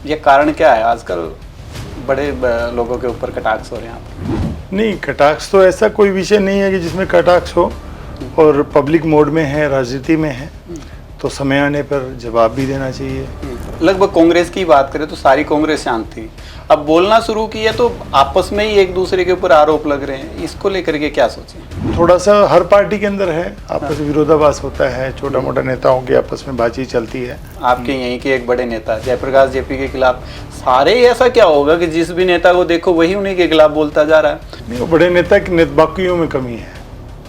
ये कारण क्या है? आजकल बड़े लोगों के ऊपर कटाक्ष हो रहे हैं आप। नहीं, कटाक्ष तो ऐसा कोई विषय नहीं है कि जिसमें कटाक्ष हो, और पब्लिक मोड में है, राजनीति में है, तो समय आने पर जवाब भी देना चाहिए। लगभग कांग्रेस की बात करें तो सारी कांग्रेस शांत थी, अब बोलना शुरू किया तो आपस में ही एक दूसरे के ऊपर आरोप लग रहे हैं। इसको लेकर के क्या सोचें? थोड़ा सा हर पार्टी के अंदर है, आपस में विरोधाभास होता है, छोटा मोटा नेताओं की आपस में बातचीत चलती है। आपके यहीं के एक बड़े नेता जयप्रकाश जेपी के खिलाफ सारे ऐसा क्या होगा कि जिस भी नेता को देखो वही उन्हीं के खिलाफ बोलता जा रहा है? नहीं, वो बड़े नेता की बाकियों में कमी है।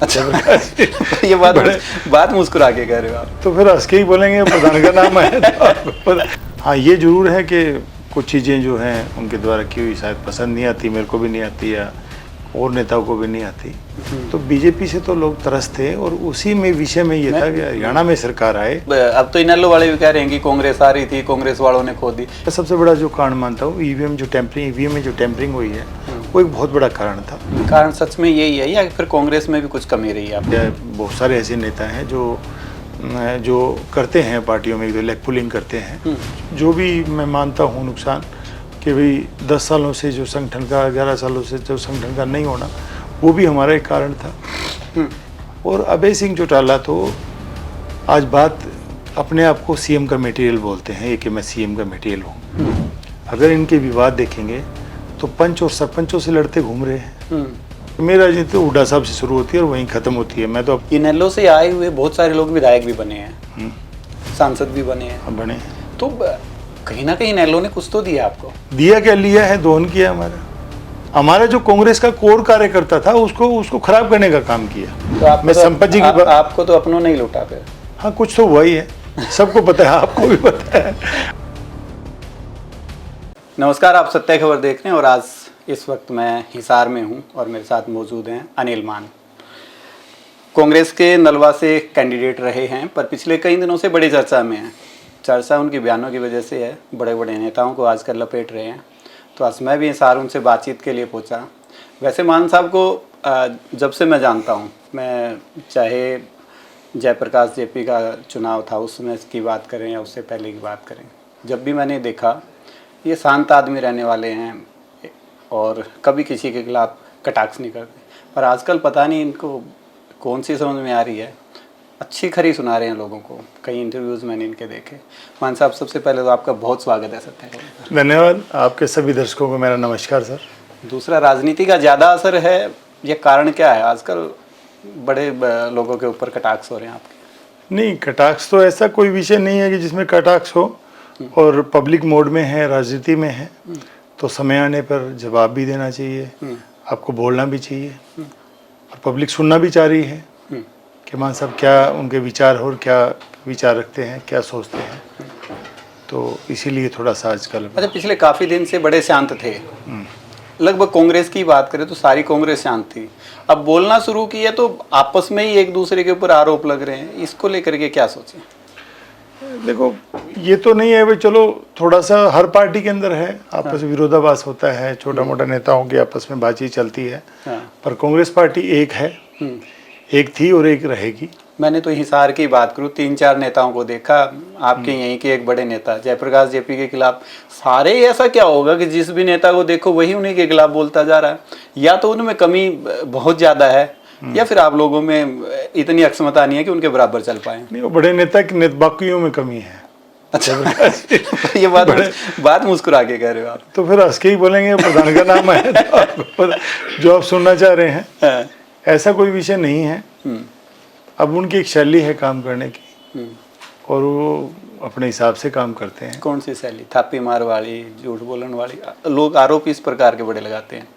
अच्छा ये बात मुस्कुरा के कह रहे हो आप? तो फिर हंस के ही बोलेंगे, प्रधान का नाम है तो आपको हाँ, ये जरूर है कि कुछ चीज़ें जो हैं उनके द्वारा की हुई शायद पसंद नहीं आती, मेरे को भी नहीं आती या और नेताओं को भी नहीं आती। तो बीजेपी से तो लोग तरस थे, और उसी में विषय में ये था कि हरियाणा में सरकार आए। अब तो इनेलो वाले भी कह रहे हैं कि कांग्रेस आ रही थी, कांग्रेस वालों ने खो दी। सबसे बड़ा जो कारण मानता हूँ, ईवीएम में जो टेम्परिंग हुई है, वो एक बहुत बड़ा कारण था। कारण सच में यही है या फिर कांग्रेस में भी कुछ कमी रही है? बहुत सारे ऐसे नेता हैं जो करते हैं पार्टियों में लेग पुलिंग करते हैं, जो भी मैं मानता हूँ नुकसान कि भाई 10 सालों से जो संगठन का, 11 सालों से जो संगठन का नहीं होना, वो भी हमारा एक कारण था। और अभय सिंह चौटाला तो आज बात अपने आप को सीएम का मटेरियल बोलते हैं, ये कि मैं सीएम का मटेरियल हूँ। अगर इनके विवाद देखेंगे तो पंच और सरपंचों से लड़ते घूम रहे हैं। मेरा राजनीति तो हुड्डा साहब से शुरू होती है और वहीं खत्म होती है। मैं तो इनेलो से आए हुए बहुत सारे लोग विधायक भी बने हैं, सांसद भी बने हैं। बने तो कहीं ना कहीं इनेलो ने कुछ तो दिया आपको। दिया क्या, लिया है, दोहन किया। हमारा जो कांग्रेस का कोर कार्यकर्ता था उसको खराब करने का काम किया। तो मैं संपत जी की आपको तो अपनों नहीं लूटा फिर। हाँ, कुछ तो हुआ ही है, सबको पता है, आपको भी पता है। नमस्कार, आप सत्य खबर देख रहे हैं और आज इस वक्त मैं हिसार में हूं और मेरे साथ मौजूद हैं अनिल मान। कांग्रेस के नलवा से कैंडिडेट रहे हैं, पर पिछले कई दिनों से बड़ी चर्चा में है। चर्चा उनके बयानों की वजह से है, बड़े बड़े नेताओं को आजकल लपेट रहे हैं। तो आज मैं भी हिसार उनसे बातचीत के लिए पहुंचा। वैसे मान साहब को जब से मैं जानता हूं, मैं चाहे जयप्रकाश जेपी का चुनाव था उसमें की बात करें या उससे पहले की बात करें, जब भी मैंने देखा ये शांत आदमी रहने वाले हैं और कभी किसी के खिलाफ कटाक्ष नहीं करते। पर आजकल पता नहीं इनको कौन सी समझ में आ रही है, अच्छी खरी सुना रहे हैं लोगों को। कई इंटरव्यूज़ मैंने इनके देखे। मान साहब, सबसे पहले तो आपका बहुत स्वागत है सत्य खबर। धन्यवाद। आपके सभी दर्शकों को मेरा नमस्कार सर। दूसरा, राजनीति का ज़्यादा असर है, ये कारण क्या है? आजकल बड़े लोगों के ऊपर कटाक्ष हो रहे हैं आपके। नहीं, कटाक्ष तो ऐसा कोई विषय नहीं है कि जिसमें कटाक्ष हो, और पब्लिक मोड में है, राजनीति में है, तो समय आने पर जवाब भी देना चाहिए, आपको बोलना भी चाहिए, और पब्लिक सुनना भी चाह रही है कि मान साहब क्या उनके विचार और क्या विचार रखते हैं, क्या सोचते हैं। तो इसीलिए थोड़ा सा आजकल। अच्छा, पिछले काफ़ी दिन से बड़े शांत थे। लगभग कांग्रेस की बात करें तो सारी कांग्रेस शांत थी, अब बोलना शुरू किया तो आपस में ही एक दूसरे के ऊपर आरोप लग रहे हैं। इसको लेकर के क्या सोचें? देखो, ये तो नहीं है भाई, चलो थोड़ा सा हर पार्टी के अंदर है, आपस में विरोधाभास होता है, छोटा मोटा नेताओं की आपस में बातचीत चलती है। पर कांग्रेस पार्टी एक है, एक थी और एक रहेगी। मैंने तो हिसार की बात करूँ, 3-4 नेताओं को देखा। आपके यहीं के एक बड़े नेता जयप्रकाश जेपी के खिलाफ सारे ऐसा क्या होगा कि जिस भी नेता को देखो वही उन्हीं के खिलाफ बोलता जा रहा है? या तो उनमें कमी बहुत ज़्यादा है, या फिर आप लोगों में इतनी अक्षमता नहीं है कि उनके बराबर चल पाए। नहीं, वो बड़े नेता की बाकियों में कमी है। अच्छा ये बात मुस्कुरा के कह रहे हो आप? तो फिर हंस के ही बोलेंगे, प्रधान का नाम है तो आपको जो आप सुनना चाह रहे हैं। ऐसा कोई विषय नहीं है। अब उनकी एक शैली है काम करने की, और वो अपने हिसाब से काम करते हैं। कौन सी शैली? थापी मार वाली, झूठ बोलने वाली? लोग आरोप इस प्रकार के बड़े लगाते हैं।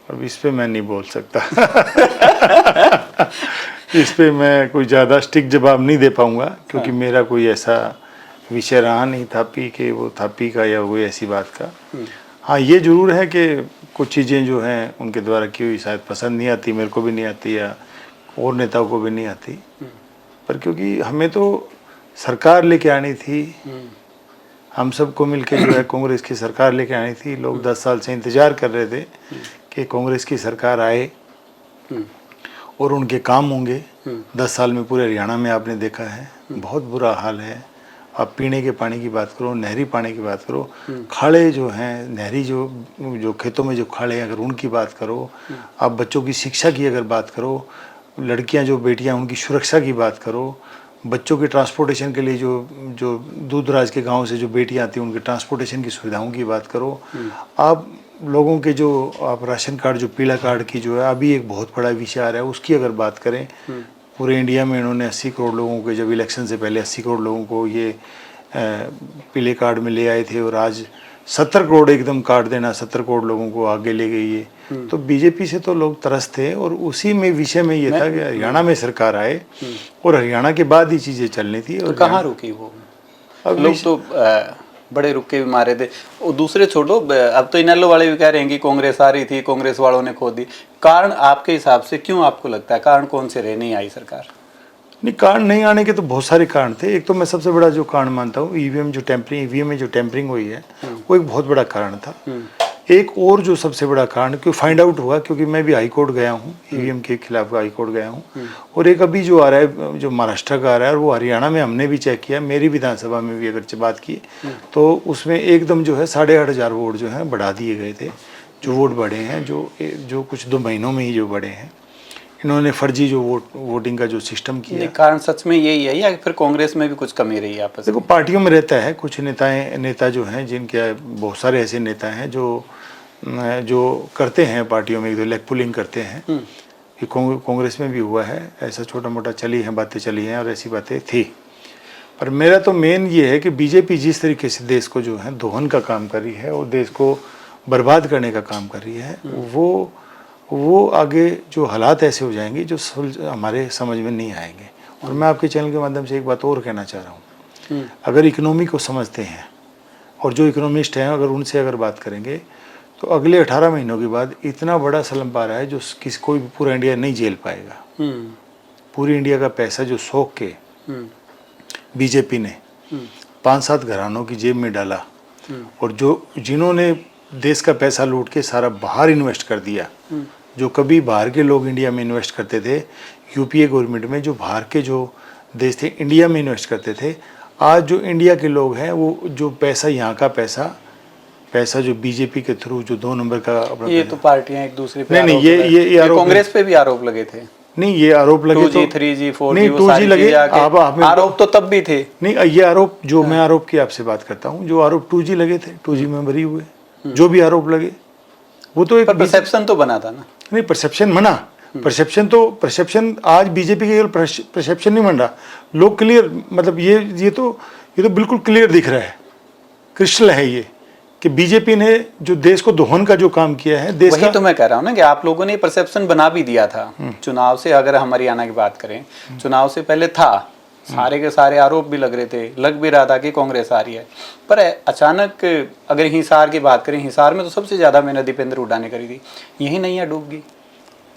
अब इस पे मैं नहीं बोल सकता। इस पे मैं कोई ज़्यादा स्टिक जवाब नहीं दे पाऊंगा, क्योंकि मेरा कोई ऐसा विषय रहा नहीं थापी के, वो थापी का या कोई ऐसी बात का। हाँ, ये जरूर है कि कुछ चीज़ें जो हैं उनके द्वारा की हुई शायद पसंद नहीं आती, मेरे को भी नहीं आती या और नेताओं को भी नहीं आती। पर क्योंकि हमें तो सरकार लेके आनी थी, हम सबको मिलके जो है कांग्रेस की सरकार लेके आनी थी। लोग 10 साल से इंतज़ार कर रहे थे कि कांग्रेस की सरकार आए और उनके काम होंगे। 10 साल में पूरे हरियाणा में आपने देखा है बहुत बुरा हाल है। आप पीने के पानी की बात करो, नहरी पानी की बात करो, खाड़े जो हैं नहरी जो खेतों में जो खाड़े हैं अगर उनकी बात करो, आप बच्चों की शिक्षा की अगर बात करो, लड़कियां जो बेटियां उनकी सुरक्षा की बात करो, बच्चों के ट्रांसपोर्टेशन के लिए जो दूर दराज के गाँव से जो बेटियां आती हैं उनके ट्रांसपोर्टेशन की सुविधाओं की बात करो, आप लोगों के जो आप राशन कार्ड जो पीला कार्ड की जो है अभी एक बहुत बड़ा विषय आ रहा है उसकी अगर बात करें, पूरे इंडिया में इन्होंने 80 करोड़ लोगों को जब इलेक्शन से पहले 80 करोड़ लोगों को ये पीले कार्ड में ले आए थे और आज 70 करोड़ एकदम कार्ड देना 70 करोड़ लोगों को आगे ले गई है। तो बीजेपी से तो लोग तरस थे और उसी में विषय में ये था कि हरियाणा में सरकार आए और हरियाणा के बाद ही चीज़ें चलनी थी। और कहाँ रुकी वो? अब लोग तो बड़े रुके भी मारे थे। और दूसरे छोड़ो, अब तो इनेलो वाले भी कह रहे हैं कि कांग्रेस आ रही थी, कांग्रेस वालों ने खो दी। कारण आपके हिसाब से क्यों आपको लगता है कारण कौन से रहे नहीं आई सरकार? नहीं, कारण नहीं आने के तो बहुत सारे कारण थे। एक तो मैं सबसे बड़ा जो कारण मानता हूँ ईवीएम में जो टेम्परिंग हुई है वो एक बहुत बड़ा कारण था। एक और जो सबसे बड़ा कारण क्यों फाइंड आउट हुआ, क्योंकि मैं भी हाई कोर्ट गया हूँ, ईवीएम के खिलाफ हाई कोर्ट गया हूँ, और एक अभी जो आ रहा है जो महाराष्ट्र का आ रहा है और वो हरियाणा में हमने भी चेक किया, मेरी विधानसभा में भी अगर बात की तो उसमें एकदम जो है 8,500 वोट जो है बढ़ा दिए गए थे। जो वोट बढ़े हैं जो कुछ 2 महीनों में ही जो बढ़े हैं, इन्होंने फर्जी जो वोटिंग का जो सिस्टम किया। कारण सच में यही है या फिर कांग्रेस में भी कुछ कमी रही है आपस में? देखो, पार्टियों में रहता है, कुछ नेता जो हैं जिनके बहुत सारे ऐसे नेता हैं जो करते हैं पार्टियों में, एक दो लेग पुलिंग करते हैं। ये कांग्रेस में भी हुआ है, ऐसा छोटा मोटा बातें चली हैं और ऐसी बातें थी। पर मेरा तो मेन ये है कि बीजेपी जिस तरीके से देश को जो है दोहन का काम कर रही है और देश को बर्बाद करने का काम कर रही है, वो आगे जो हालात ऐसे हो जाएंगे जो हमारे समझ में नहीं आएंगे। और मैं आपके चैनल के माध्यम से एक बात और कहना चाह रहा हूँ, अगर इकोनॉमी को समझते हैं और जो इकोनॉमिस्ट हैं अगर उनसे अगर बात करेंगे तो अगले 18 महीनों के बाद इतना बड़ा स्लम्प आ रहा है जो कोई भी पूरा इंडिया नहीं झेल पाएगा। पूरी इंडिया का पैसा जो सोख के बीजेपी ने 5-7 घरानों की जेब में डाला और जिन्होंने देश का पैसा लूट के सारा बाहर इन्वेस्ट कर दिया, जो कभी बाहर के लोग इंडिया में इन्वेस्ट करते थे, यूपीए गवर्नमेंट में जो बाहर के जो देश थे इंडिया में इन्वेस्ट करते थे, आज जो इंडिया के लोग हैं वो जो पैसा यहाँ का पैसा जो बीजेपी के थ्रू जो 2 नंबर का अपना, ये तो पार्टियां एक दूसरे पे नहीं ये आरोप कांग्रेस पे भी आरोप लगे थे। नहीं, ये आरोप लगे 2G 3G 4G नहीं 2G लगे, आरोप तो तब भी थे। नहीं, ये आरोप जो मैं आरोप की आपसे बात करता हूँ, जो आरोप 2G लगे थे 2G में भरी हुए, जो भी आरोप लगे वो तो एक परसेप्शन तो बना था ना। नहीं, परसेप्शन बना, परसेप्शन आज बीजेपी के परसेप्शन नहीं बन रहा, लोग क्लियर, मतलब ये तो बिल्कुल क्लियर दिख रहा है, क्रिस्टल है ये कि बीजेपी ने जो देश को दोहन का जो काम किया है देश वही तो मैं कह रहा हूँ ना कि आप लोगों ने परसेप्शन बना भी दिया था। चुनाव से अगर हम हरियाणा की बात करें, चुनाव से पहले था, सारे के सारे आरोप भी लग रहे थे, लग भी रहा था कि कांग्रेस आ रही है। पर अचानक अगर हिसार की बात करें, हिसार में तो सबसे ज्यादा मेहनत दीपेंद्र हुड्डा ने करी थी, यही नैया डूब गई।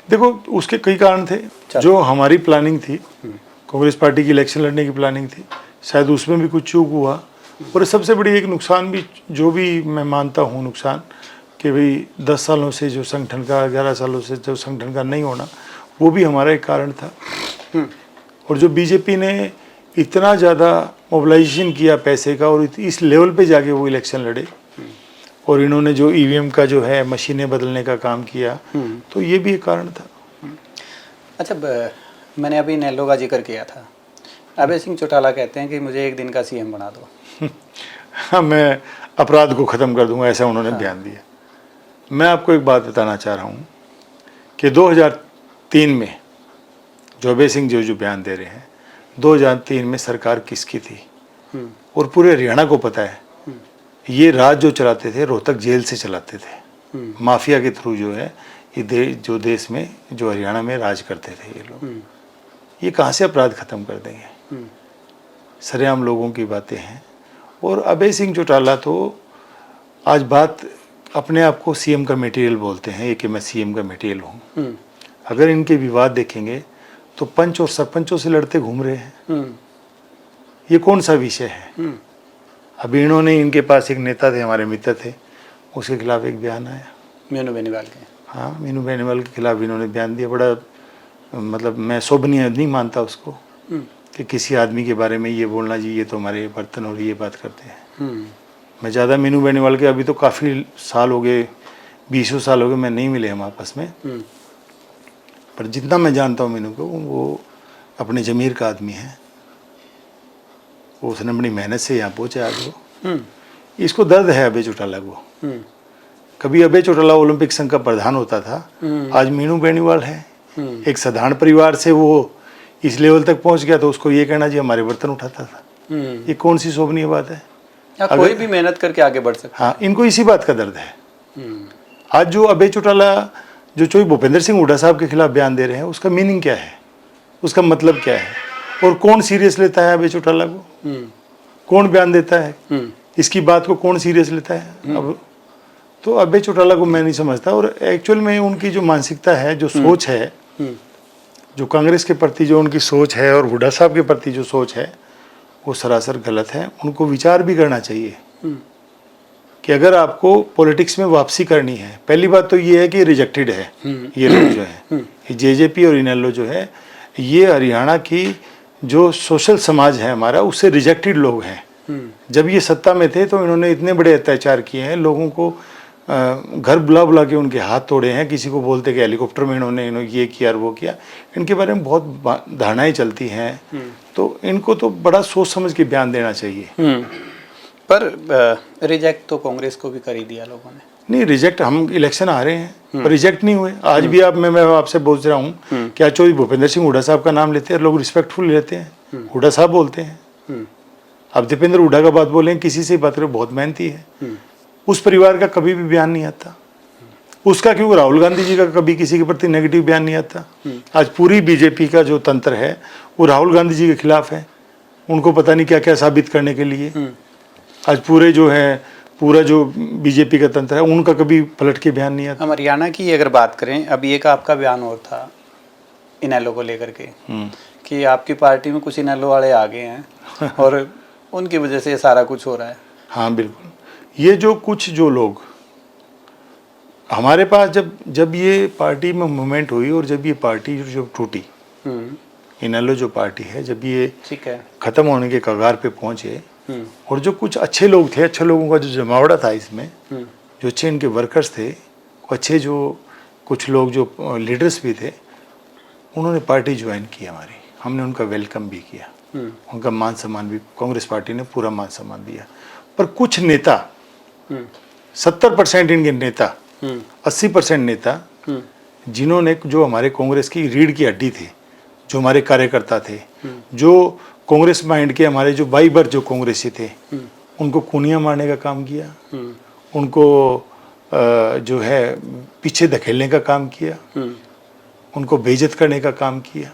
देखो, उसके कई कारण थे। जो हमारी प्लानिंग थी, कांग्रेस पार्टी की इलेक्शन लड़ने की प्लानिंग थी, शायद उसमें भी कुछ चूक हुआ। और सबसे बड़ी एक नुकसान भी जो भी मैं मानता हूँ नुकसान, कि भाई 10 सालों से जो संगठन का, 11 सालों से जो संगठन का नहीं होना, वो भी हमारा एक कारण था। और जो बीजेपी ने इतना ज़्यादा मोबिलाइजेशन किया पैसे का और इस लेवल पे जाके वो इलेक्शन लड़े, और इन्होंने जो ईवीएम का जो है मशीनें बदलने का काम किया, तो ये भी एक कारण था। अच्छा, मैंने अभी नेल्लो का जिक्र किया था। अभय सिंह चौटाला कहते हैं कि मुझे एक दिन का सीएम बना दो। हाँ, मैं अपराध को ख़त्म कर दूंगा, ऐसा उन्होंने बयान दिया। मैं आपको एक बात बताना चाह रहा हूँ कि 2003 में जो अभय सिंह जो बयान दे रहे हैं, 2003 में सरकार किसकी थी और पूरे हरियाणा को पता है। ये राज जो चलाते थे रोहतक जेल से चलाते थे, माफिया के थ्रू जो है ये जो देश में जो हरियाणा में राज करते थे ये लोग। ये कहाँ से अपराध खत्म कर देंगे? सरेआम लोगों की बातें हैं। और अभय सिंह चौटाला तो आज बात अपने आप को सीएम का मटेरियल बोलते हैं, ये कि मैं सीएम का मटेरियल हूँ। अगर इनके विवाद देखेंगे तो पंच और सरपंचों से लड़ते घूम रहे हैं। ये कौन सा विषय है? अभी इन्होंने, इनके पास एक नेता थे, हमारे मित्र थे, उसके खिलाफ एक बयान आया, मीनू बेनीवाल के। हाँ, मीनू बेनीवाल के खिलाफ इन्होंने बयान दिया। बड़ा मतलब मैं शोभनीय नहीं मानता उसको कि किसी आदमी के बारे में ये बोलना जी ये तो हमारे बर्तन और ये बात करते हैं। मैं ज़्यादा मीनू बेनीवाल के अभी तो काफ़ी साल हो गए, 20 साल हो गए, मैं नहीं मिले हम आपस में, पर जितना मैं जानता हूँ मीनू को, वो अपने ज़मीर का आदमी है। वो उसने अपनी मेहनत से यहाँ पहुँचा आज वो। इसको दर्द है अभय चौटाला को। कभी अभय चौटाला ओलंपिक संघ का प्रधान होता था, आज मीनू बेनीवाल है। एक साधारण परिवार से वो इस लेवल तक पहुंच गया, तो उसको ये कहना जी हमारे बर्तन उठाता था, ये कौन सी शोभनीय बात है? कोई भी मेहनत करके आगे बढ़ सकता है। हाँ, इनको इसी बात का दर्द है। आज जो अभय चौटाला जो चौधरी भूपेंद्र सिंह हुड्डा साहब के खिलाफ बयान दे रहे हैं, उसका मीनिंग क्या है, उसका मतलब क्या है, और कौन सीरियस लेता है अभय चौटाला को? कौन बयान देता है? इसकी बात को कौन सीरियस लेता है? अब तो अभय चौटाला को मैं नहीं समझता। और एक्चुअल में उनकी जो मानसिकता है, जो सोच है, जो कांग्रेस के प्रति जो उनकी सोच है और हुड्डा साहब के प्रति जो सोच है, वो सरासर गलत है। उनको विचार भी करना चाहिए कि अगर आपको पॉलिटिक्स में वापसी करनी है, पहली बात तो ये है कि रिजेक्टेड है ये लोग जो है, जेजेपी और इनेलो जो है, ये हरियाणा की जो सोशल समाज है हमारा, उससे रिजेक्टेड लोग हैं। जब ये सत्ता में थे तो इन्होंने इतने बड़े अत्याचार किए हैं, लोगों को घर बुला बुला के उनके हाथ तोड़े हैं, किसी को बोलते कि हेलीकॉप्टर में इन्होंने ये किया और वो किया। इनके बारे में बहुत धारणाएं चलती हैं, तो इनको तो बड़ा सोच समझ के बयान देना चाहिए। पर रिजेक्ट तो कांग्रेस को भी कर ही दिया लोगों ने। नहीं, रिजेक्ट, हम इलेक्शन आ रहे हैं पर रिजेक्ट नहीं हुए। आज भी मैं आपसे बोल रहा हूँ, क्या चौधरी भूपेंद्र सिंह हुड्डा साहब का नाम लेते हैं लोग, रिस्पेक्टफुल लेते हैं, हुड्डा साहब बोलते हैं। अब दीपेंद्र हुड्डा का बात बोलें, किसी से बात करें, बहुत मेहनती है। उस परिवार का कभी भी बयान नहीं आता उसका, क्योंकि राहुल गांधी जी का कभी किसी के प्रति नेगेटिव बयान नहीं आता। आज पूरी बीजेपी का जो तंत्र है वो राहुल गांधी जी के खिलाफ है, उनको पता नहीं क्या क्या साबित करने के लिए। आज पूरे जो है, पूरा जो बीजेपी का तंत्र है, उनका कभी पलट के बयान नहीं आता। हम हरियाणा की अगर बात करें, अभी एक आपका बयान और था इनेलो को लेकर के कि आपकी पार्टी में कुछ इनेलो वाले आ गए हैं और उनकी वजह से ये सारा कुछ हो रहा है। हाँ बिल्कुल, ये जो कुछ जो लोग हमारे पास जब ये पार्टी में मूवमेंट हुई और जब ये पार्टी जो टूटी, इनेलो जो पार्टी है, जब ये ठीक है खत्म होने के कगार पे पहुंचे, और जो कुछ अच्छे लोग थे, अच्छे लोगों का जो जमावड़ा था इसमें, जो अच्छे इनके वर्कर्स थे, अच्छे जो कुछ लोग जो लीडर्स भी थे, उन्होंने पार्टी ज्वाइन की हमारी। हमने उनका वेलकम भी किया, उनका मान सम्मान भी, कांग्रेस पार्टी ने पूरा मान सम्मान दिया। पर कुछ नेता, 70% इनके नेता, 80% नेता, जिन्होंने, जो हमारे कांग्रेस की रीढ़ की हड्डी थे, जो हमारे कार्यकर्ता थे, जो कांग्रेस माइंड के हमारे जो बाई बर जो कांग्रेसी थे, उनको कूनियाँ मारने का काम किया, उनको जो है पीछे धकेलने का काम किया, उनको बेइज्जत करने का काम किया।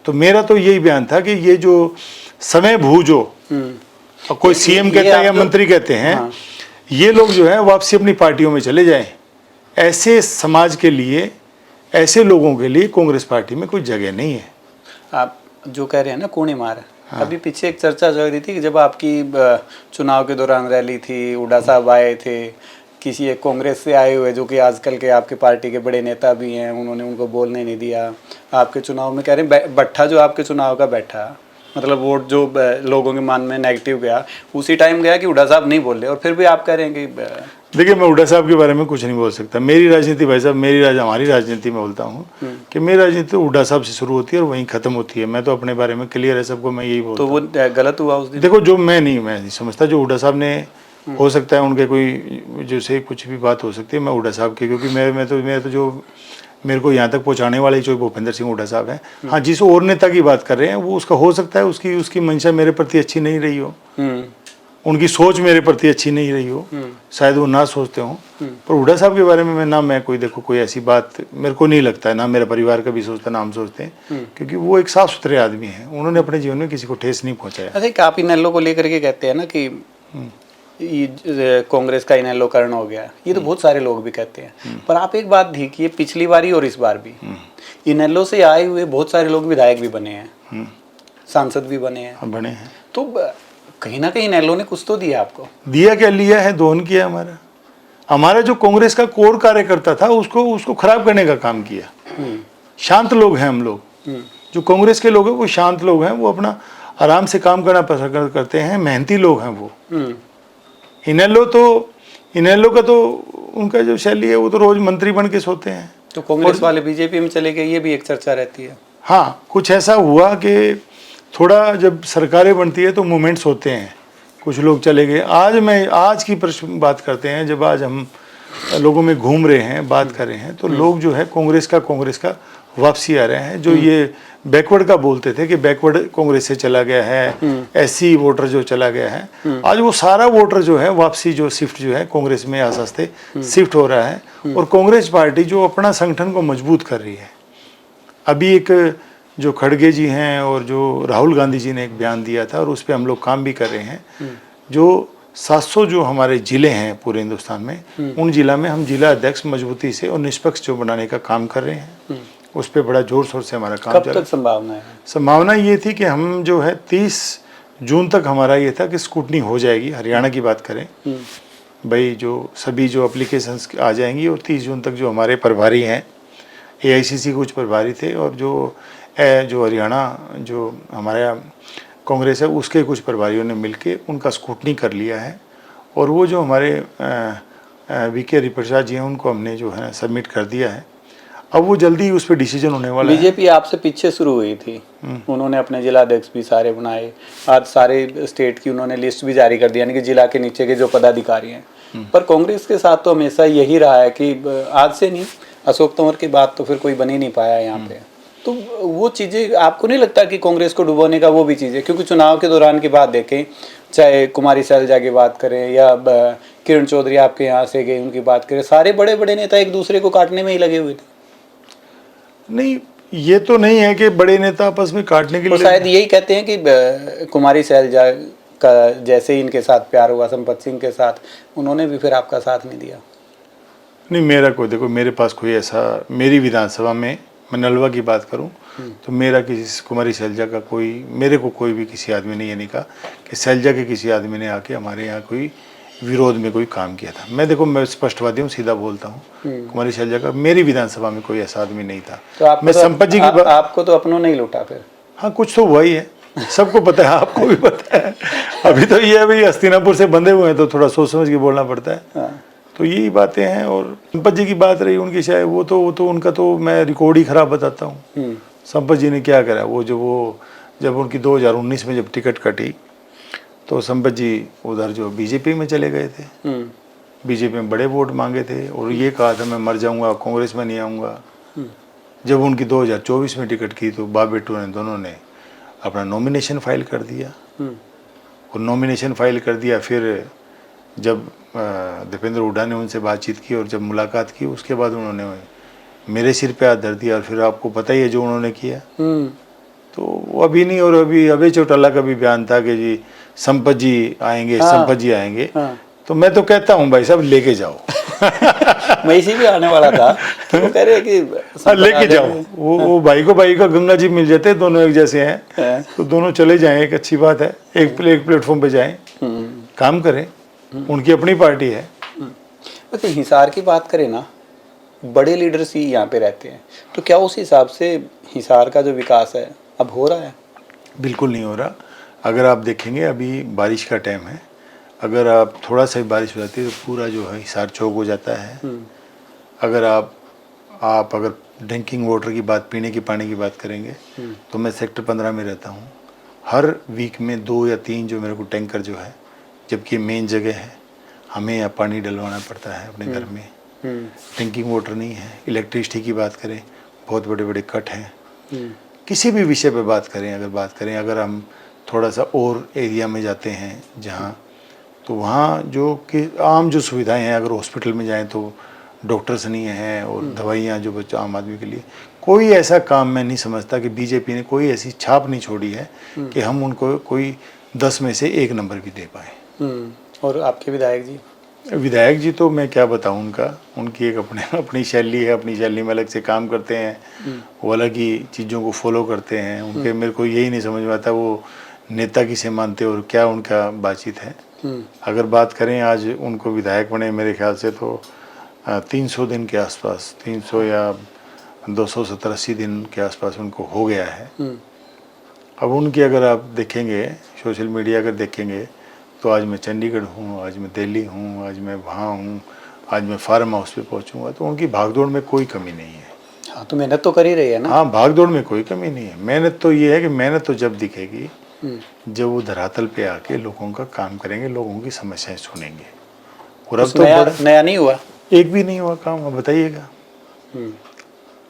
तो मेरा तो यही बयान था कि ये जो समय भू जो कोई सीएम कहता है या मंत्री कहते हैं, हाँ। ये लोग जो है वापसी अपनी पार्टियों में चले जाएं। ऐसे समाज के लिए, ऐसे लोगों के लिए कांग्रेस पार्टी में कोई जगह नहीं है। आप जो कह रहे हैं ना कूनी मार, हाँ। अभी पीछे एक चर्चा चल रही थी कि जब आपकी चुनाव के दौरान रैली थी, हुड्डा साहब आए थे, किसी एक कांग्रेस से आए हुए जो कि आजकल के आपके पार्टी के बड़े नेता भी हैं, उन्होंने उनको बोलने नहीं दिया आपके चुनाव में। कह रहे हैं बट्ठा जो आपके चुनाव का बैठा, मतलब वोट जो लोगों के मन में नेगेटिव गया, उसी टाइम गया कि हुड्डा साहब नहीं बोल रहे, और फिर भी आप कह रहे हैं कि देखिए, मैं हुड्डा साहब के बारे में कुछ नहीं बोल सकता। मेरी राजनीति, भाई साहब, हमारी राजनीति में बोलता हूँ कि मेरी राजनीति हुड्डा साहब से शुरू होती है और वहीं खत्म होती है। मैं तो अपने बारे में क्लियर है सबको, मैं यही बोलता हूँ। तो वो गलत हुआ उस दिन? देखो, जो मैं नहीं समझता, जो हुड्डा साहब ने, हो सकता है उनके कोई जैसे कुछ भी बात हो सकती है, मैं हुड्डा साहब के, क्योंकि मैं तो जो मेरे को यहाँ तक पहुँचाने वाले जो भूपेंद्र सिंह हुड्डा साहब हैं, हाँ, जिस और नेता की बात कर रहे हैं, वो उसका हो सकता है उसकी मंशा मेरे प्रति अच्छी नहीं रही हो, उनकी सोच मेरे प्रति अच्छी नहीं रही हो, शायद वो ना सोचते हो। पर हुड्डा साहब के बारे में मैं कोई ऐसी बात मेरे को नहीं लगता है, ना मेरा परिवार का भी सोचता, ना हम सोचते हैं, क्योंकि वो एक साफ सुथरे आदमी हैं। उन्होंने अपने जीवन में किसी को ठेस नहीं पहुँचाया। अच्छा, आप इनेलो को लेकर के कहते हैं ना कि ये कांग्रेस का इनेलोकरण हो गया, ये तो बहुत सारे लोग भी कहते हैं, पर आप एक बात देखिए, पिछली बारी और इस बार भी इनेलो से आए हुए बहुत सारे लोग विधायक भी बने हैं, सांसद भी बने हैं, तो कहीं ना कहीं इनेलो ने कुछ तो दिया आपको। दिया क्या, लिया है, दोहन किया। हमारा जो कांग्रेस का कोर कार्यकर्ता था, उसको खराब करने का काम किया। शांत लोग हैं हम लोग, जो कांग्रेस के लोग हैं वो शांत लोग हैं, वो अपना आराम से काम करना पसंद करते हैं, मेहनती लोग हैं वो। इनेलो का तो उनका जो शैली है वो तो रोज मंत्री बन के सोते हैं। तो कांग्रेस वाले बीजेपी में चले गए, ये भी एक चर्चा रहती है। हाँ, कुछ ऐसा हुआ कि थोड़ा जब सरकारें बनती है तो मूवमेंट्स होते हैं, कुछ लोग चले गए। आज की बात करते हैं, जब आज हम लोगों में घूम रहे हैं, बात कर रहे हैं, तो लोग जो है कांग्रेस का वापसी आ रहे हैं। जो ये बैकवर्ड का बोलते थे कि बैकवर्ड कांग्रेस से चला गया है, एससी वोटर जो चला गया है, आज वो सारा वोटर जो है वापसी जो शिफ्ट जो है कांग्रेस में आस्ते शिफ्ट हो रहा है। और कांग्रेस पार्टी जो अपना संगठन को मजबूत कर रही है। अभी एक जो खड़गे जी हैं और जो राहुल गांधी जी ने एक बयान दिया था और उस पर हम लोग काम भी कर रहे हैं। जो 700 जो हमारे ज़िले हैं पूरे हिंदुस्तान में, उन जिला में हम जिला अध्यक्ष मजबूती से और निष्पक्ष जो बनाने का काम कर रहे हैं, उस पर बड़ा जोर शोर से हमारा काम चल रहा है। कब तक संभावना है? संभावना ये थी कि हम जो है 30 जून तक हमारा ये था कि स्कूटनी हो जाएगी। हरियाणा की बात करें भाई, जो सभी जो एप्लीकेशंस आ जाएंगी, और 30 जून तक जो हमारे प्रभारी हैं, AICC कुछ प्रभारी थे, और जो हरियाणा जो हमारा कांग्रेस है उसके कुछ प्रभारियों ने मिलके उनका स्कूटनी कर लिया है। और वो जो हमारे VK हरिप्रसाद जी हैं, उनको हमने जो है सबमिट कर दिया है। अब वो जल्दी उस पर डिसीजन होने वाला है। बीजेपी आपसे पीछे शुरू हुई थी, उन्होंने अपने जिला अध्यक्ष भी सारे बनाए, आज सारे स्टेट की उन्होंने लिस्ट भी जारी कर दी, यानी कि जिला के नीचे के जो पदाधिकारी हैं। पर कांग्रेस के साथ तो हमेशा यही रहा है कि आज से नहीं, अशोक तंवर के बाद तो फिर कोई बन ही नहीं पाया यहाँ पे। तो वो चीज़ें आपको नहीं लगता कि कांग्रेस को डुबोने का वो भी चीज़ है? क्योंकि चुनाव के दौरान की बात देखें, चाहे कुमारी शैलजा की बात करें या किरण चौधरी आपके यहाँ से गए उनकी बात करें, सारे बड़े बड़े नेता एक दूसरे को काटने में ही लगे हुए थे। नहीं, ये तो नहीं है कि बड़े नेता आपस में काटने के लिए, शायद यही कहते हैं कि कुमारी शैलजा का जैसे ही इनके साथ प्यार हुआ संपत सिंह के साथ, उन्होंने भी फिर आपका साथ नहीं दिया। नहीं, मेरा कोई, देखो मेरे पास कोई ऐसा, मेरी विधानसभा में मैं नलवा की बात करूं तो मेरा किसी कुमारी शैलजा का कोई, मेरे को कोई भी किसी आदमी ने ये नहीं कहा कि शैलजा के किसी आदमी ने आके हमारे यहाँ कोई विरोध में कोई काम किया था। मैं देखो, मैं स्पष्टवादी हूँ, सीधा बोलता हूँ। कुमारी शैलजा का मेरी विधानसभा में कोई ऐसा आदमी नहीं था। तो मैं संपत जी की बात, आपको तो अपनों नहीं लूटा फिर? हाँ, कुछ तो हुआ ही है, सबको पता है, आपको भी पता है। अभी तो ये है भाई, हस्तिनापुर से बंधे हुए हैं तो थोड़ा सोच समझ के बोलना पड़ता है। तो यही बातें हैं। और संपत जी की बात रही उनकी, शायद वो तो उनका तो मैं रिकॉर्ड ही खराब बताता हूँ। संपत जी ने क्या करा, वो जब उनकी 2019 में जब टिकट कटी तो संपत जी उधर जो बीजेपी में चले गए थे। बीजेपी में बड़े वोट मांगे थे और ये कहा था मैं मर जाऊंगा, कांग्रेस में नहीं आऊँगा। जब उनकी 2024 में टिकट की तो बाप बेटू ने दोनों ने अपना नॉमिनेशन फाइल कर दिया। और नॉमिनेशन फाइल कर दिया, फिर जब दीपेंद्र हुड्डा ने उनसे बातचीत की और जब मुलाकात की, उसके बाद उन्होंने मेरे सिर पे हाथ धर दिया। और फिर आपको पता ही है जो उन्होंने किया। तो वो अभी नहीं, और अभी अभय चौटाला का भी बयान था कि जी संपत जी आएंगे, संपत जी आएंगे। तो मैं तो कहता हूँ भाई साहब लेके जाओ। मैं इसी भी आने वाला था तो वो कह रहे कि लेके जाओ। वो भाई का गंगा जी मिल जाते, दोनों एक जैसे हैं तो दोनों चले जाएं, एक अच्छी बात है। एक प्लेटफॉर्म पे जाएं, काम करें, उनकी अपनी पार्टी है। तो हिसार की बात करें ना, बड़े लीडर्स ही यहाँ पे रहते हैं, तो क्या उस हिसाब से हिसार का जो विकास है अब हो रहा है? बिल्कुल नहीं हो रहा। अगर आप देखेंगे अभी बारिश का टाइम है, अगर आप थोड़ा सा बारिश हो जाती है तो पूरा जो है हिसार चौक हो जाता है। अगर आप अगर ड्रिंकिंग वाटर की बात, पीने की पानी की बात करेंगे तो मैं सेक्टर 15 में रहता हूँ। हर वीक में 2 या 3 जो मेरे को टैंकर जो है, जबकि मेन जगह है, हमें यहाँ पानी डलवाना पड़ता है अपने घर में। ड्रिंकिंग वाटर नहीं है। इलेक्ट्रिसिटी की बात करें, बहुत बड़े बड़े कट हैं। किसी भी विषय पे बात करें, अगर हम थोड़ा सा और एरिया में जाते हैं जहाँ, तो वहाँ जो कि आम जो सुविधाएं हैं, अगर हॉस्पिटल में जाएं तो डॉक्टर्स नहीं हैं और दवाइयाँ जो बच्चों आम आदमी के लिए, कोई ऐसा काम मैं नहीं समझता कि बीजेपी ने कोई ऐसी छाप नहीं छोड़ी है कि हम उनको कोई 10 में से 1 नंबर भी दे पाए। और आपके विधायक जी तो मैं क्या बताऊं, उनकी एक अपनी शैली है, अपनी शैली में अलग से काम करते हैं, वो अलग ही चीज़ों को फॉलो करते हैं। उनके मेरे को यही नहीं समझ में आता वो नेता किसे मानते और क्या उनका बातचीत है। अगर बात करें, आज उनको विधायक बने मेरे ख्याल से तो 300 दिन के आसपास, 300 या 270-80 दिन के आसपास उनको हो गया है। अब उनकी अगर आप देखेंगे सोशल मीडिया अगर देखेंगे तो आज मैं चंडीगढ़ हूँ, आज मैं दिल्ली हूँ, आज मैं वहाँ हूँ, आज मैं फार्म हाउस पे पहुँचूँगा, तो उनकी भागदौड़ में कोई कमी नहीं है। हाँ, तो मेहनत तो कर ही रही है ना। हाँ, भागदौड़ में कोई कमी नहीं है। मेहनत तो ये है कि मेहनत तो जब दिखेगी जब वो धरातल पे आके लोगों का काम करेंगे, लोगों की समस्याएं सुनेंगे। और अब तो नया नहीं हुआ, एक भी नहीं हुआ काम। अब बताइएगा,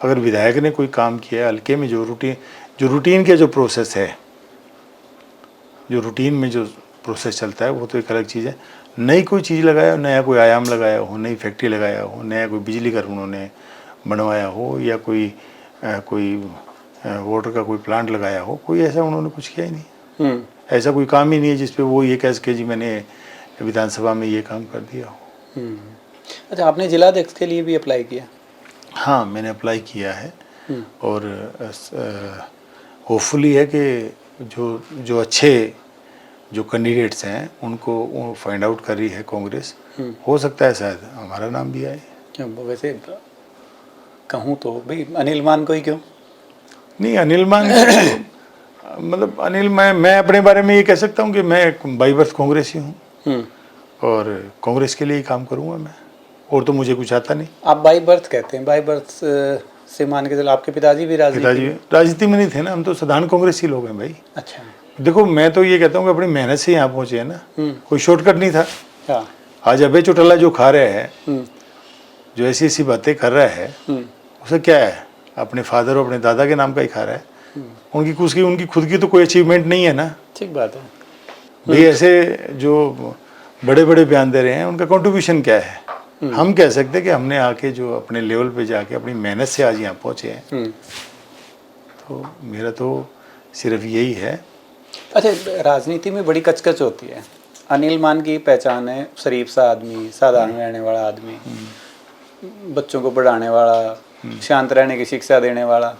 अगर विधायक ने कोई काम किया हल्के में, जो रूटीन के जो प्रोसेस है, जो रूटीन में जो प्रोसेस चलता है, वो तो एक अलग चीज़ है। नई कोई चीज़ लगाया, नया कोई आयाम लगाया हो, नई फैक्ट्री लगाया हो, नया कोई बिजली घर उन्होंने बनवाया हो, या कोई वाटर का कोई प्लांट लगाया हो, कोई ऐसा उन्होंने कुछ किया ही नहीं। ऐसा कोई काम ही नहीं है जिसपे वो ये कह सके जी मैंने विधानसभा में ये काम कर दिया हो। अच्छा, आपने जिलाध्यक्ष के लिए भी अप्लाई किया? हाँ, मैंने अप्लाई किया है और होपफुली है कि जो अच्छे जो कैंडिडेट्स हैं उनको फाइंड आउट कर रही है कांग्रेस। हो सकता है शायद हमारा नाम भी आए। क्यों, वैसे कहूँ तो भाई अनिल मान को ही क्यों? नहीं, अनिल मान मतलब अनिल, मैं अपने बारे में ये कह सकता हूँ कि मैं बाई बर्थ कांग्रेसी हूँ और कांग्रेस के लिए ही काम करूँगा मैं, और तो मुझे कुछ आता नहीं। आप बाई बर्थ कहते हैं, बाई बर्थ से मान के चलो आपके पिताजी भी राजनीति में नहीं थे ना, हम तो साधारण कांग्रेसी लोग हैं भाई। अच्छा, देखो मैं तो ये कहता हूँ कि अपनी मेहनत से यहाँ पहुँचे हैं ना, कोई शॉर्टकट नहीं था। हाँ। आज अभय चौटाला जो खा रहा है, जो ऐसी ऐसी बातें कर रहा है, उसे क्या है, अपने फादर और अपने दादा के नाम का ही खा रहा है। उनकी खुद की तो कोई अचीवमेंट नहीं है ना। ठीक बात है भाई, ऐसे जो बड़े बड़े बयान दे रहे हैं उनका कंट्रीब्यूशन क्या है? हम कह सकते हैं कि हमने आके जो अपने लेवल पे जाके अपनी मेहनत से आज यहाँ पहुँचे हैं। तो मेरा तो सिर्फ यही है। अच्छा, राजनीति में बड़ी कचकच होती है। अनिल मान की पहचान है शरीफ सा आदमी, साधारण रहने वाला आदमी, बच्चों को पढ़ाने वाला, शांत रहने की शिक्षा देने वाला।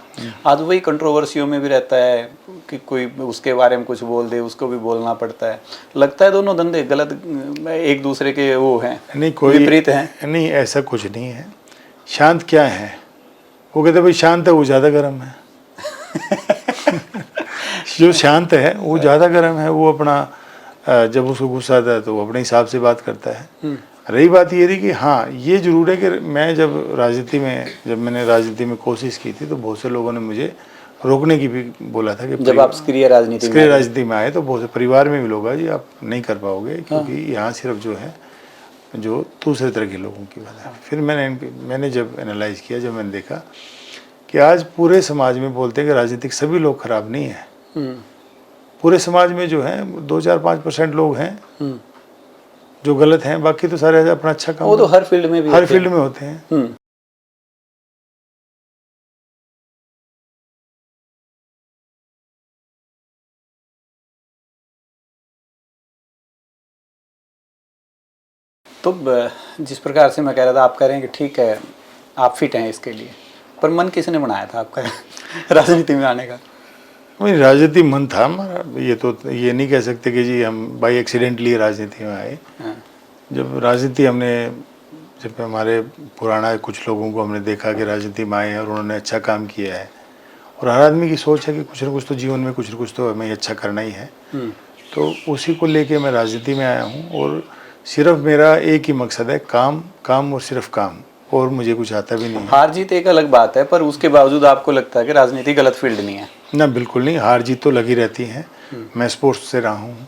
आज वही कंट्रोवर्सियों में भी रहता है कि कोई उसके बारे में कुछ बोल दे, उसको भी बोलना पड़ता है। लगता है दोनों धंधे गलत, एक दूसरे के वो हैं, नहीं कोई विपरीत हैं। नहीं, ऐसा कुछ नहीं है। शांत क्या है, वो कहते भाई शांत है वो ज़्यादा गर्म है। जो शांत है वो ज़्यादा गर्म है, वो अपना जब उसको गुस्सा आता है तो वो अपने हिसाब से बात करता है। रही बात ये रही कि हाँ, ये जरूर है कि मैं जब मैंने राजनीति में कोशिश की थी तो बहुत से लोगों ने मुझे रोकने की भी बोला था कि जब आप सक्रिय राजनीति में आए तो बहुत से परिवार में भी लोग हैं जी आप नहीं कर पाओगे, क्योंकि यहाँ सिर्फ जो है जो दूसरे तरह के लोगों की बात है। फिर मैंने जब एनालाइज किया, जब मैंने देखा कि आज पूरे समाज में बोलते हैं कि राजनीतिक सभी लोग खराब नहीं है। पूरे समाज में जो है 2-4-5% लोग हैं जो गलत हैं, बाकी तो सारे अपना अच्छा काम, वो तो हर फील्ड में भी हर फील्ड में होते हैं। तो जिस प्रकार से मैं कह रहा था, आप कह रहे हैं कि ठीक है आप फिट हैं इसके लिए, पर मन किसने बनाया था आपका राजनीति में आने का? राजनीति मन था हमारा, ये नहीं कह सकते कि जी हम बाई एक्सीडेंटली राजनीति में आए। जब हमारे पुराना कुछ लोगों को हमने देखा कि राजनीति में आए हैं और उन्होंने अच्छा काम किया है, और हर आदमी की सोच है कि कुछ ना कुछ तो जीवन में कुछ ना कुछ तो हमें अच्छा करना ही है, तो उसी को लेके मैं राजनीति में आया हूँ। और सिर्फ मेरा एक ही मकसद है, काम काम और सिर्फ काम, और मुझे कुछ आता भी नहीं है। हार जीत एक अलग बात है, पर उसके बावजूद आपको लगता है कि राजनीति गलत फील्ड नहीं है? ना, बिल्कुल नहीं, हार जीत तो लगी रहती है। मैं स्पोर्ट्स से रहा हूँ,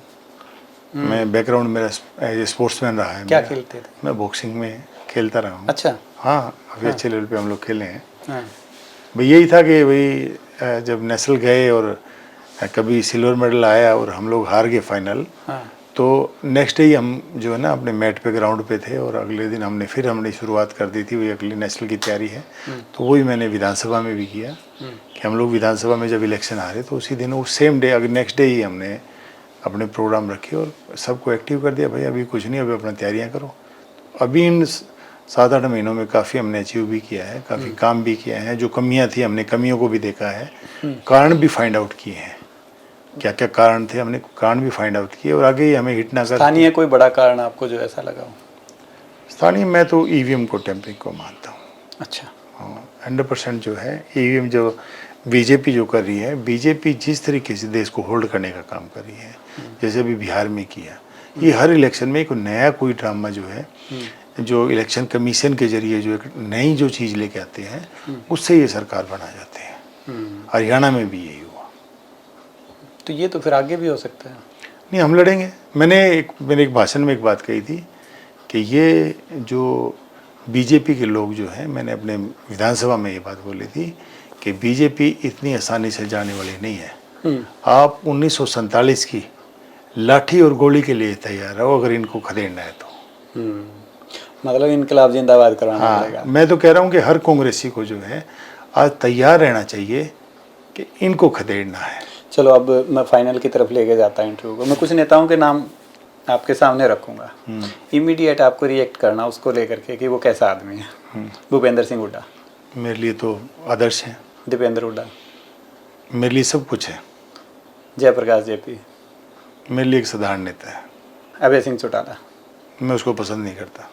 मैं बैकग्राउंड मेरा एज ए स्पोर्ट्समैन रहा है। क्या खेलते थे? मैं बॉक्सिंग में खेलता रहा हूँ। अच्छा। हाँ, अभी अच्छे लेवल पे हम लोग खेले हैं। भाई यही था कि भाई जब नेशनल गए और कभी सिल्वर मेडल आया और हम लोग हार गए फाइनल, तो नेक्स्ट डे ही हम जो है ना अपने मैट पे ग्राउंड पे थे, और अगले दिन हमने शुरुआत कर दी थी, वही अगली नेशनल की तैयारी है। तो वही मैंने विधानसभा में भी किया कि हम लोग विधानसभा में जब इलेक्शन हारे तो उसी दिन, उस सेम डे, अगर नेक्स्ट डे ही हमने अपने प्रोग्राम रखे और सबको एक्टिव कर दिया, भाई अभी कुछ नहीं, अभी अपना तैयारियाँ करो। अभी इन 7-8 महीनों में काफ़ी हमने अचीव भी किया है, काफ़ी काम भी किया है। जो कमियाँ थी हमने कमियों को भी देखा है, कारण भी फाइंड आउट किए हैं, क्या क्या कारण थे हमने कारण भी फाइंड आउट किए, और आगे ही हमें हिट ना कर। स्थानीय कोई बड़ा कारण आपको जो ऐसा लगा हो? स्थानीय मैं तो ईवीएम को टेम्परिंग को मानता हूँ। अच्छा। 100% जो है ईवीएम जो बीजेपी जो कर रही है, बीजेपी जिस तरीके से देश को होल्ड करने का काम कर रही है, जैसे अभी बिहार में किया, ये हर इलेक्शन में एक नया कोई ड्रामा जो है, जो इलेक्शन कमीशन के जरिए जो एक नई जो चीज़ लेके आते हैं, उससे ये सरकार बना जाते हैं। हरियाणा में भी यही हुआ। तो ये तो फिर आगे भी हो सकता है। नहीं, हम लड़ेंगे। मैंने एक भाषण में एक बात कही थी कि ये जो बीजेपी के लोग जो हैं, मैंने अपने विधानसभा में ये बात बोली थी कि बीजेपी इतनी आसानी से जाने वाली नहीं है। आप 1947 की लाठी और गोली के लिए तैयार रहो अगर इनको खदेड़ना है तो। मतलब इनकलाब जिंदाबाद करवाना पड़ेगा। मैं तो कह रहा हूँ कि हर कांग्रेसी को जो है आज तैयार रहना चाहिए कि इनको खदेड़ना है। चलो अब मैं फाइनल की तरफ लेके जाता हूँ इंटरव्यू को। मैं कुछ नेताओं के नाम आपके सामने रखूंगा, इमीडिएट आपको रिएक्ट करना उसको लेकर के कि वो कैसा आदमी है। भूपेंद्र सिंह हुड्डा मेरे लिए तो आदर्श है। दीपेंद्र हुड्डा मेरे लिए सब कुछ है। जयप्रकाश जेपी मेरे लिए एक साधारण नेता है। अभय सिंह चौटाला मैं उसको पसंद नहीं करता।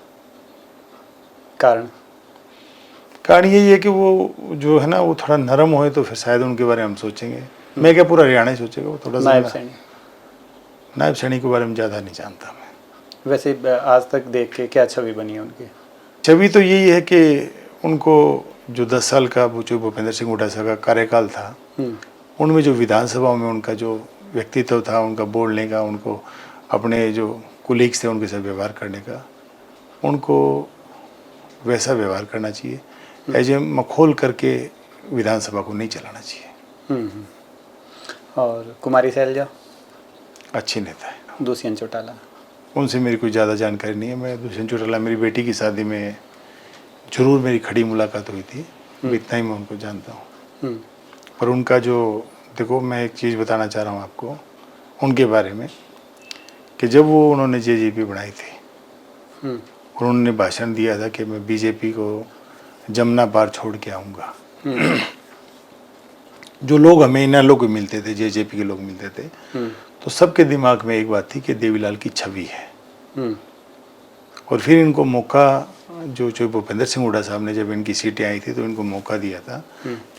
कारण यही है कि वो जो है ना, वो थोड़ा नरम होए तो फिर शायद उनके बारे में हम सोचेंगे। मैं क्या, पूरा हरियाणा ही सोचेगा। वो थोड़ा नायब सैनी के बारे में ज़्यादा नहीं जानता मैं। वैसे आज तक देख के क्या छवि बनी है उनकी? छवि तो यही है कि उनको जो 10 साल का वो जो भूपेंद्र सिंह हुड्डा साहब का कार्यकाल था, उनमें जो विधानसभा में उनका जो व्यक्तित्व था, उनका बोलने का, उनको अपने जो कुलीग्स थे उनके साथ व्यवहार करने का, उनको वैसा व्यवहार करना चाहिए। ऐसे मखौल करके विधानसभा को नहीं चलाना चाहिए। और कुमारी शैलजा अच्छी नेता है। दुष्यंत चौटाला उनसे मेरी कोई ज़्यादा जानकारी नहीं है। मैं दुष्यंत चौटाला मेरी बेटी की शादी में जरूर मेरी खड़ी मुलाकात हुई थी, इतना ही मैं उनको जानता हूँ। पर उनका जो, देखो मैं एक चीज़ बताना चाह रहा हूँ आपको उनके बारे में कि जब वो उन्होंने जेजेपी बनाई थी, उन्होंने भाषण दिया था कि मैं बीजेपी को जमुना पार छोड़ के आऊँगा। जो लोग हमें इन लोग मिलते थे, जेजेपी के लोग मिलते थे, तो सबके दिमाग में एक बात थी कि देवीलाल की छवि है। और फिर इनको मौका, जो भूपेंद्र सिंह हुड्डा साहब ने जब इनकी सीटें आई थी तो इनको मौका दिया था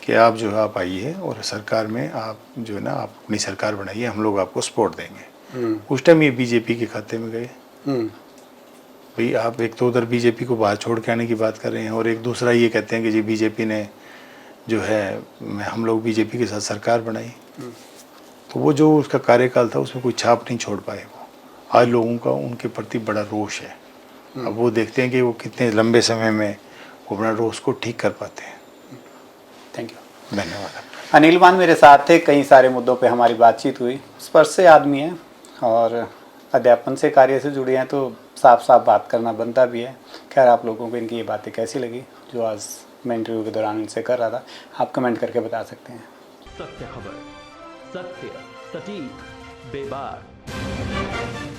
कि आप जो है आप आइए और सरकार में आप जो है ना आप अपनी सरकार बनाइए, हम लोग आपको सपोर्ट देंगे। उस टाइम ये बीजेपी के खाते में गए। भाई आप एक तो उधर बीजेपी को बाहर छोड़ के आने की बात कर रहे हैं और एक दूसरा ये कहते हैं कि जी बीजेपी ने जो है हम लोग बीजेपी के साथ सरकार बनाई। तो वो जो उसका कार्यकाल था उसमें कोई छाप नहीं छोड़ पाए वो। आज लोगों का उनके प्रति बड़ा रोष है। अब वो देखते हैं कि वो कितने लंबे समय में वो अपना रोष को ठीक कर पाते हैं। थैंक यू, धन्यवाद। अनिल मान मेरे साथ थे। कई सारे मुद्दों पे हमारी बातचीत हुई। स्पर्श से आदमी है और अध्यापन से कार्य से जुड़े हैं तो साफ साफ बात करना बनता भी है। खैर, आप लोगों को इनकी ये बातें कैसी लगी जो आज मैं इंटरव्यू के दौरान इनसे कर रहा था, आप कमेंट करके बता सकते हैं। सत्य खबर, सत्य, सटीक, बेबाक।